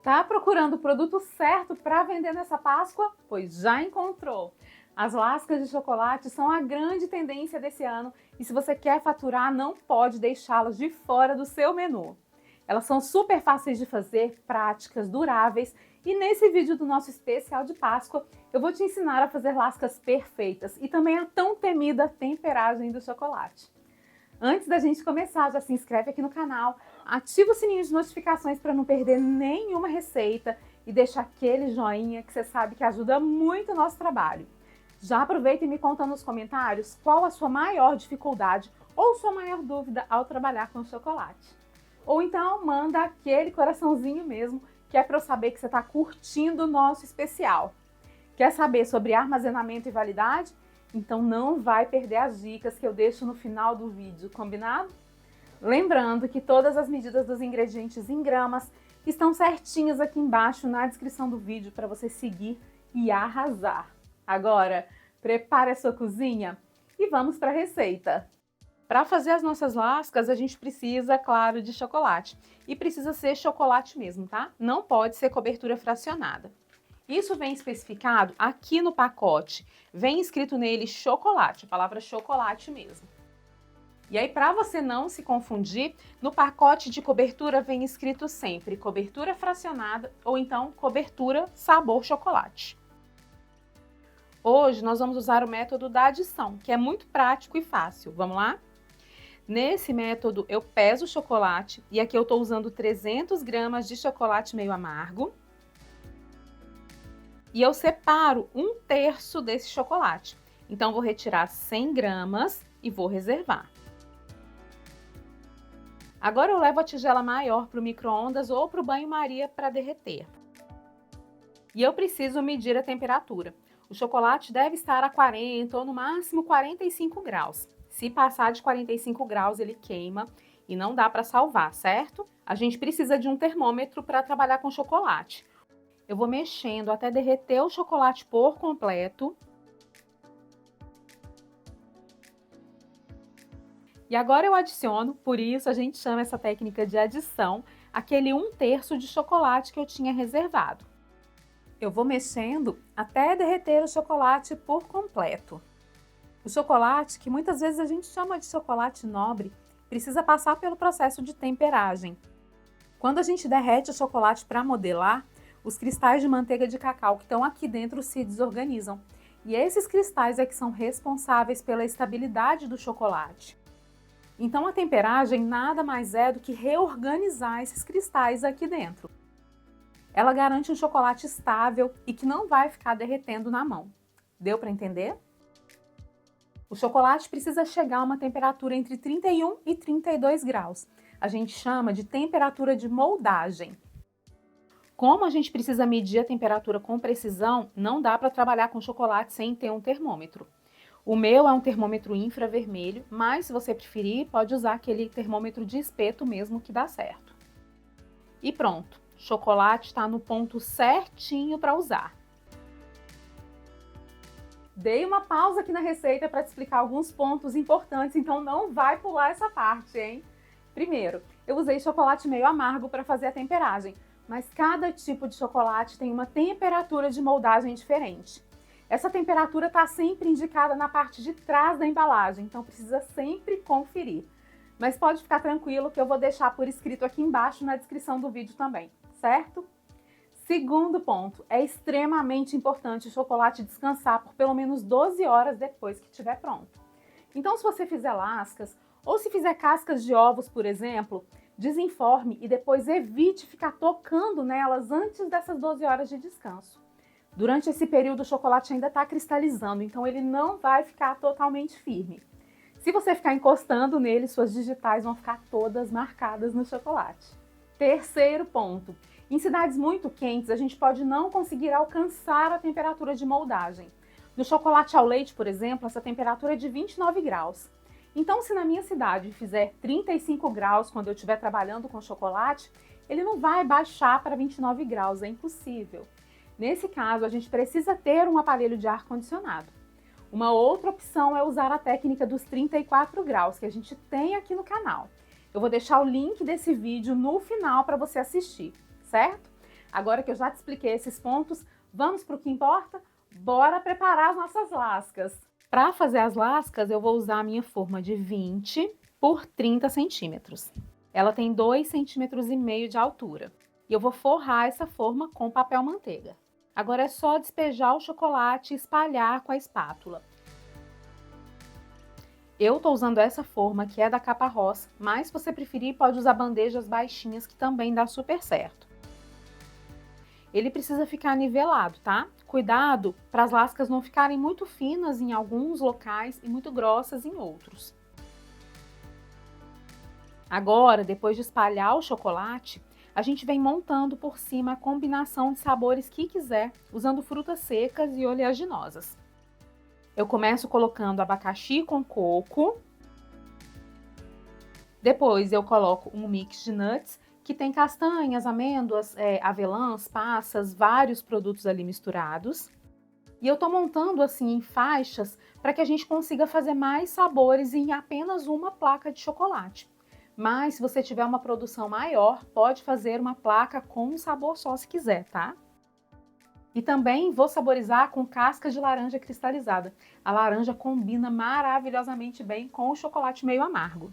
Tá procurando o produto certo para vender nessa Páscoa? Pois já encontrou! As lascas de chocolate são a grande tendência desse ano e se você quer faturar, não pode deixá-las de fora do seu menu. Elas são super fáceis de fazer, práticas, duráveis e nesse vídeo do nosso especial de Páscoa eu vou te ensinar a fazer lascas perfeitas e também a tão temida temperagem do chocolate. Antes da gente começar, já se inscreve aqui no canal, ativa o sininho de notificações para não perder nenhuma receita e deixa aquele joinha que você sabe que ajuda muito o nosso trabalho. Já aproveita e me conta nos comentários qual a sua maior dificuldade ou sua maior dúvida ao trabalhar com chocolate. Ou então manda aquele coraçãozinho mesmo, que é para eu saber que você está curtindo o nosso especial. Quer saber sobre armazenamento e validade? Então não vai perder as dicas que eu deixo no final do vídeo, combinado? Lembrando que todas as medidas dos ingredientes em gramas estão certinhas aqui embaixo na descrição do vídeo para você seguir e arrasar. Agora, prepare a sua cozinha e vamos para a receita. Para fazer as nossas lascas, a gente precisa, claro, de chocolate. E precisa ser chocolate mesmo, tá? Não pode ser cobertura fracionada. Isso vem especificado aqui no pacote. Vem escrito nele chocolate, a palavra chocolate mesmo. E aí, para você não se confundir, no pacote de cobertura vem escrito sempre cobertura fracionada ou então cobertura sabor chocolate. Hoje nós vamos usar o método da adição, que é muito prático e fácil. Vamos lá? Nesse método eu peso o chocolate e aqui eu estou usando 300 gramas de chocolate meio amargo. E eu separo 1/3 desse chocolate. Então, vou retirar 100 gramas e vou reservar. Agora eu levo a tigela maior para o micro-ondas ou para o banho-maria para derreter. E eu preciso medir a temperatura. O chocolate deve estar a 40 ou no máximo 45 graus. Se passar de 45 graus, ele queima e não dá para salvar, certo? A gente precisa de um termômetro para trabalhar com chocolate. Eu vou mexendo até derreter o chocolate por completo. E agora eu adiciono, por isso a gente chama essa técnica de adição, aquele 1/3 de chocolate que eu tinha reservado. Eu vou mexendo até derreter o chocolate por completo. O chocolate, que muitas vezes a gente chama de chocolate nobre, precisa passar pelo processo de temperagem. Quando a gente derrete o chocolate para modelar, os cristais de manteiga de cacau que estão aqui dentro se desorganizam. E esses cristais é que são responsáveis pela estabilidade do chocolate. Então a temperagem nada mais é do que reorganizar esses cristais aqui dentro. Ela garante um chocolate estável e que não vai ficar derretendo na mão. Deu para entender? O chocolate precisa chegar a uma temperatura entre 31 e 32 graus. A gente chama de temperatura de moldagem. Como a gente precisa medir a temperatura com precisão, não dá para trabalhar com chocolate sem ter um termômetro. O meu é um termômetro infravermelho, mas se você preferir, pode usar aquele termômetro de espeto mesmo que dá certo. E pronto, o chocolate está no ponto certinho para usar. Dei uma pausa aqui na receita para te explicar alguns pontos importantes, então não vai pular essa parte, hein? Primeiro, eu usei chocolate meio amargo para fazer a temperagem, mas cada tipo de chocolate tem uma temperatura de moldagem diferente. Essa temperatura está sempre indicada na parte de trás da embalagem, então precisa sempre conferir. Mas pode ficar tranquilo que eu vou deixar por escrito aqui embaixo na descrição do vídeo também, certo? Segundo ponto, é extremamente importante o chocolate descansar por pelo menos 12 horas depois que estiver pronto. Então, se você fizer lascas ou se fizer cascas de ovos, por exemplo, desenforme e depois evite ficar tocando nelas antes dessas 12 horas de descanso. Durante esse período, o chocolate ainda está cristalizando, então ele não vai ficar totalmente firme. Se você ficar encostando nele, suas digitais vão ficar todas marcadas no chocolate. Terceiro ponto. Em cidades muito quentes, a gente pode não conseguir alcançar a temperatura de moldagem. No chocolate ao leite, por exemplo, essa temperatura é de 29 graus. Então, se na minha cidade fizer 35 graus quando eu estiver trabalhando com chocolate, ele não vai baixar para 29 graus, é impossível. Nesse caso, a gente precisa ter um aparelho de ar-condicionado. Uma outra opção é usar a técnica dos 34 graus, que a gente tem aqui no canal. Eu vou deixar o link desse vídeo no final para você assistir, certo? Agora que eu já te expliquei esses pontos, vamos para o que importa? Bora preparar as nossas lascas. Para fazer as lascas, eu vou usar a minha forma de 20 por 30 centímetros. Ela tem 2,5 cm de altura. E eu vou forrar essa forma com papel manteiga. Agora é só despejar o chocolate e espalhar com a espátula. Eu tô usando essa forma que é da capa rosa, mas se você preferir pode usar bandejas baixinhas que também dá super certo. Ele precisa ficar nivelado, tá? Cuidado para as lascas não ficarem muito finas em alguns locais e muito grossas em outros. Agora, depois de espalhar o chocolate, a gente vem montando por cima a combinação de sabores que quiser, usando frutas secas e oleaginosas. Eu começo colocando abacaxi com coco. Depois eu coloco um mix de nuts, que tem castanhas, amêndoas, avelãs, passas, vários produtos ali misturados. E eu tô montando assim em faixas para que a gente consiga fazer mais sabores em apenas uma placa de chocolate. Mas se você tiver uma produção maior, pode fazer uma placa com um sabor só se quiser, tá? E também vou saborizar com casca de laranja cristalizada. A laranja combina maravilhosamente bem com o chocolate meio amargo.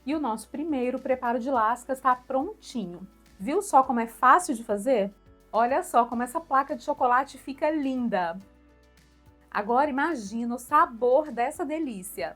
E o nosso primeiro preparo de lascas está prontinho. Viu só como é fácil de fazer? Olha só como essa placa de chocolate fica linda. Agora imagina o sabor dessa delícia.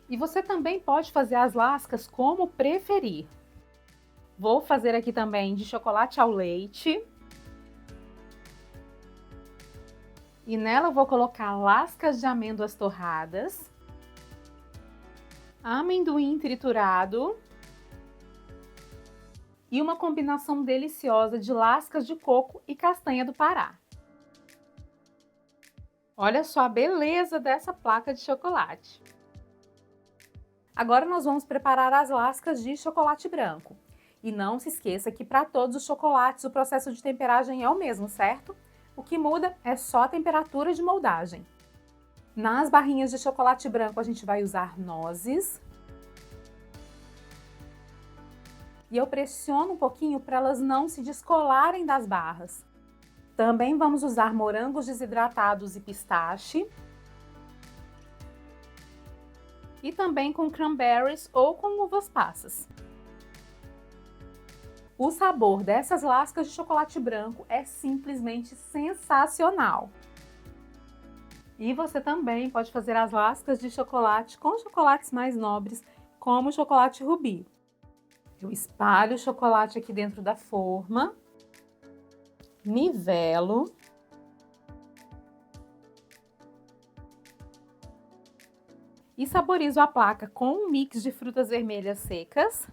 E você também pode fazer as lascas como preferir. Vou fazer aqui também de chocolate ao leite. E nela eu vou colocar lascas de amêndoas torradas, amendoim triturado e uma combinação deliciosa de lascas de coco e castanha do Pará. Olha só a beleza dessa placa de chocolate. Agora nós vamos preparar as lascas de chocolate branco. E não se esqueça que para todos os chocolates o processo de temperagem é o mesmo, certo? O que muda é só a temperatura de moldagem. Nas barrinhas de chocolate branco a gente vai usar nozes. E eu pressiono um pouquinho para elas não se descolarem das barras. Também vamos usar morangos desidratados e pistache. E também com cranberries ou com uvas passas. O sabor dessas lascas de chocolate branco é simplesmente sensacional. E você também pode fazer as lascas de chocolate com chocolates mais nobres, como o chocolate rubi. Eu espalho o chocolate aqui dentro da forma, nivelo. E saborizo a placa com um mix de frutas vermelhas secas.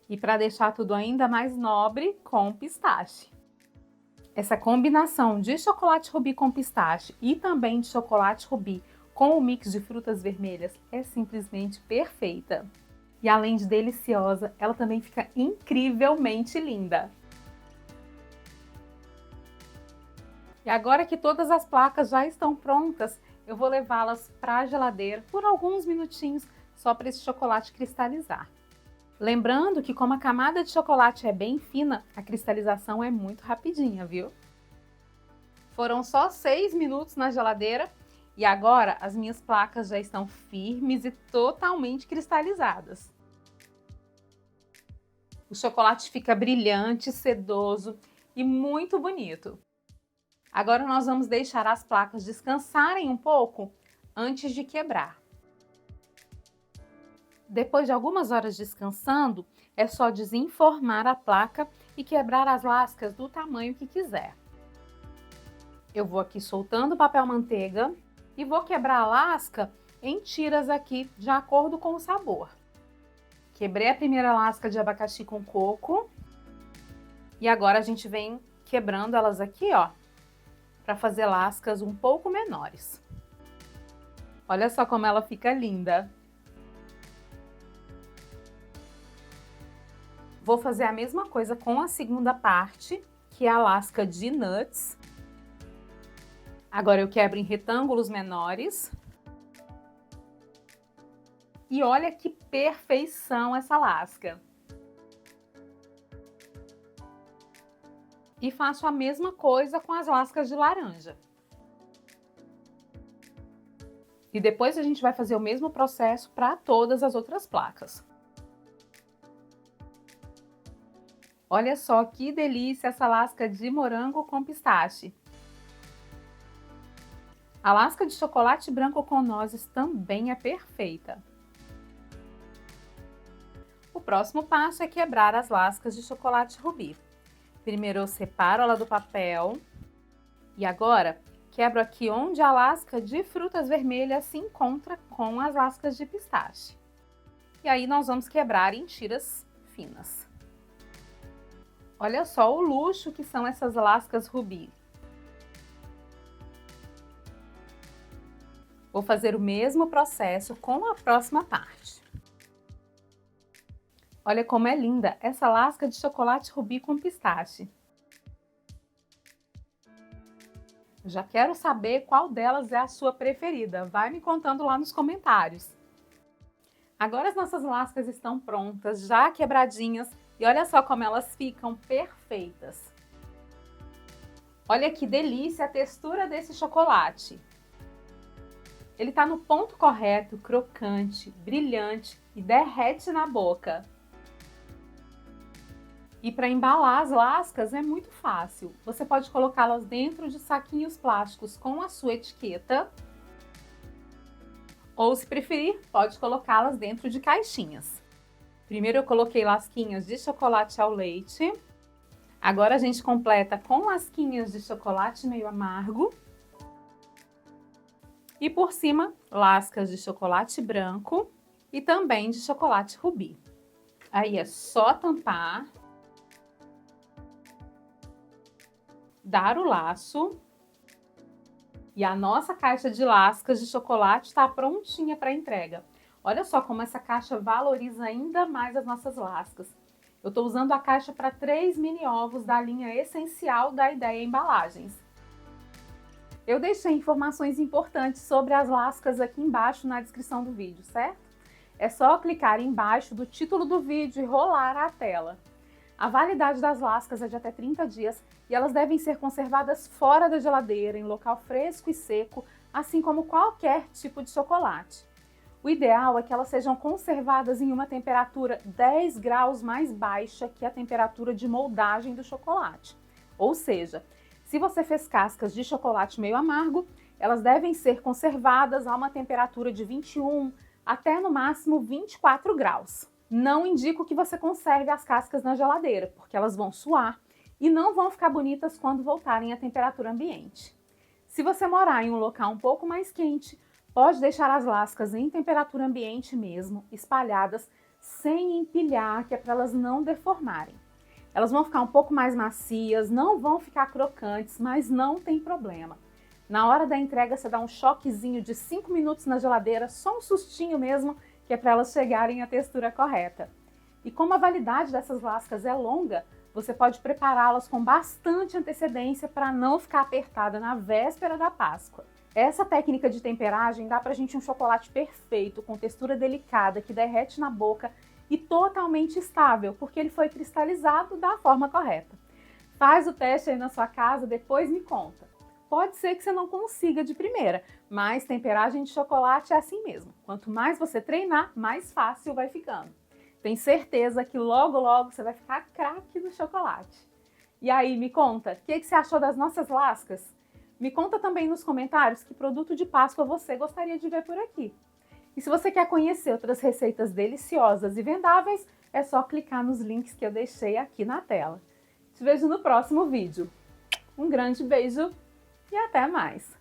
E para deixar tudo ainda mais nobre, com pistache. Essa combinação de chocolate rubi com pistache e também de chocolate rubi com o mix de frutas vermelhas é simplesmente perfeita. E além de deliciosa, ela também fica incrivelmente linda. E agora que todas as placas já estão prontas, eu vou levá-las para a geladeira por alguns minutinhos só para esse chocolate cristalizar. Lembrando que como a camada de chocolate é bem fina, a cristalização é muito rapidinha, viu? Foram só 6 minutos na geladeira e agora as minhas placas já estão firmes e totalmente cristalizadas. O chocolate fica brilhante, sedoso e muito bonito. Agora nós vamos deixar as placas descansarem um pouco antes de quebrar. Depois de algumas horas descansando, é só desenformar a placa e quebrar as lascas do tamanho que quiser. Eu vou aqui soltando o papel manteiga e vou quebrar a lasca em tiras aqui de acordo com o sabor. Quebrei a primeira lasca de abacaxi com coco e agora a gente vem quebrando elas aqui, ó, para fazer lascas um pouco menores. Olha só como ela fica linda! Vou fazer a mesma coisa com a segunda parte, que é a lasca de nuts. Agora eu quebro em retângulos menores. E olha que perfeição essa lasca! E faço a mesma coisa com as lascas de laranja. E depois a gente vai fazer o mesmo processo para todas as outras placas. Olha só que delícia essa lasca de morango com pistache. A lasca de chocolate branco com nozes também é perfeita. O próximo passo é quebrar as lascas de chocolate rubi. Primeiro eu separo ela do papel e agora quebro aqui onde a lasca de frutas vermelhas se encontra com as lascas de pistache. E aí nós vamos quebrar em tiras finas. Olha só o luxo que são essas lascas rubi. Vou fazer o mesmo processo com a próxima parte. Olha como é linda essa lasca de chocolate rubi com pistache. Já quero saber qual delas é a sua preferida. Vai me contando lá nos comentários. Agora as nossas lascas estão prontas, já quebradinhas, e olha só como elas ficam perfeitas. Olha que delícia a textura desse chocolate. Ele está no ponto correto, crocante, brilhante e derrete na boca. E para embalar as lascas é muito fácil. Você pode colocá-las dentro de saquinhos plásticos com a sua etiqueta. Ou, se preferir, pode colocá-las dentro de caixinhas. Primeiro eu coloquei lasquinhas de chocolate ao leite. Agora a gente completa com lasquinhas de chocolate meio amargo. E por cima, lascas de chocolate branco e também de chocolate rubi. Aí é só tampar. Dar o laço e a nossa caixa de lascas de chocolate está prontinha para entrega. Olha só como essa caixa valoriza ainda mais as nossas lascas. Eu estou usando a caixa para 3 mini ovos da linha essencial da Ideia Embalagens. Eu deixei informações importantes sobre as lascas aqui embaixo na descrição do vídeo, certo? É só clicar embaixo do título do vídeo e rolar a tela. A validade das lascas é de até 30 dias e elas devem ser conservadas fora da geladeira, em local fresco e seco, assim como qualquer tipo de chocolate. O ideal é que elas sejam conservadas em uma temperatura 10 graus mais baixa que a temperatura de moldagem do chocolate. Ou seja, se você fez cascas de chocolate meio amargo, elas devem ser conservadas a uma temperatura de 21 até no máximo 24 graus. Não indico que você conserve as cascas na geladeira, porque elas vão suar e não vão ficar bonitas quando voltarem à temperatura ambiente. Se você morar em um local um pouco mais quente, pode deixar as lascas em temperatura ambiente mesmo, espalhadas, sem empilhar, que é para elas não deformarem. Elas vão ficar um pouco mais macias, não vão ficar crocantes, mas não tem problema. Na hora da entrega, você dá um choquezinho de 5 minutos na geladeira, só um sustinho mesmo, que é para elas chegarem à textura correta. E como a validade dessas lascas é longa, você pode prepará-las com bastante antecedência para não ficar apertada na véspera da Páscoa. Essa técnica de temperagem dá para a gente um chocolate perfeito, com textura delicada, que derrete na boca e totalmente estável, porque ele foi cristalizado da forma correta. Faz o teste aí na sua casa, depois me conta. Pode ser que você não consiga de primeira, mas temperagem de chocolate é assim mesmo. Quanto mais você treinar, mais fácil vai ficando. Tenho certeza que logo, logo você vai ficar craque no chocolate. E aí, me conta, o que você achou das nossas lascas? Me conta também nos comentários que produto de Páscoa você gostaria de ver por aqui. E se você quer conhecer outras receitas deliciosas e vendáveis, é só clicar nos links que eu deixei aqui na tela. Te vejo no próximo vídeo. Um grande beijo! E até mais!